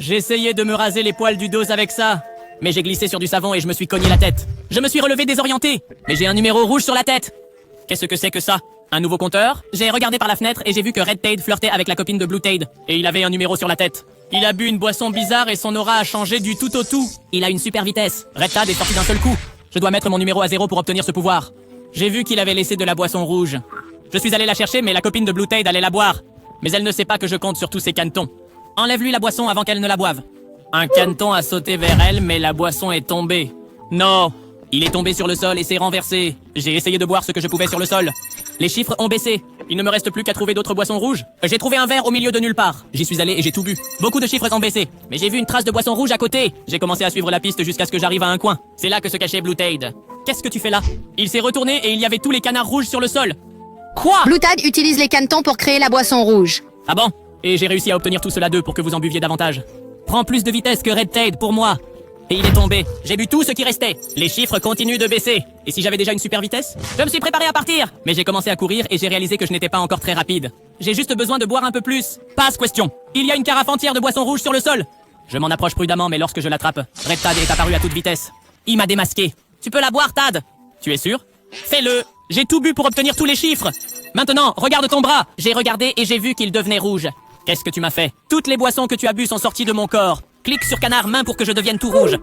J'ai essayé de me raser les poils du dos avec ça, mais j'ai glissé sur du savon et je me suis cogné la tête. Je me suis relevé désorienté, mais j'ai un numéro rouge sur la tête. Qu'est-ce que c'est que ça? Un nouveau compteur? J'ai regardé par la fenêtre et j'ai vu que Red Tade flirtait avec la copine de Blue Tade, et il avait un numéro sur la tête. Il a bu une boisson bizarre et son aura a changé du tout au tout. Il a une super vitesse. Red Tade est sorti d'un seul coup. Je dois mettre mon numéro à 0 pour obtenir ce pouvoir. J'ai vu qu'il avait laissé de la boisson rouge. Je suis allé la chercher, mais la copine de Blue Tade allait la boire. Mais elle ne sait pas que je compte sur tous ces canetons. Enlève-lui la boisson avant qu'elle ne la boive. Un caneton a sauté vers elle, mais la boisson est tombée. Non! Il est tombé sur le sol et s'est renversé. J'ai essayé de boire ce que je pouvais sur le sol. Les chiffres ont baissé. Il ne me reste plus qu'à trouver d'autres boissons rouges. J'ai trouvé un verre au milieu de nulle part. J'y suis allé et j'ai tout bu. Beaucoup de chiffres ont baissé. Mais j'ai vu une trace de boisson rouge à côté. J'ai commencé à suivre la piste jusqu'à ce que j'arrive à un coin. C'est là que se cachait Blue Tade. Qu'est-ce que tu fais là? Il s'est retourné et il y avait tous les canards rouges sur le sol. Quoi? Blue Tade utilise les canetons pour créer la boisson rouge. Ah bon? Et j'ai réussi à obtenir tout cela d'eux pour que vous en buviez davantage. Prends plus de vitesse que Red Tade pour moi. Et il est tombé. J'ai bu tout ce qui restait. Les chiffres continuent de baisser. Et si j'avais déjà une super vitesse? Je me suis préparé à partir. Mais j'ai commencé à courir et j'ai réalisé que je n'étais pas encore très rapide. J'ai juste besoin de boire un peu plus. Passe question. Il y a une carafe entière de boisson rouge sur le sol. Je m'en approche prudemment, mais lorsque je l'attrape, Red Tade est apparu à toute vitesse. Il m'a démasqué. Tu peux la boire, Tad? Tu es sûr? Fais-le. J'ai tout bu pour obtenir tous les chiffres. Maintenant, regarde ton bras. J'ai regardé et j'ai vu qu'il devenait rouge. Qu'est-ce que tu m'as fait? Toutes les boissons que tu as bu sont sorties de mon corps. Clique sur canard main pour que je devienne tout rouge.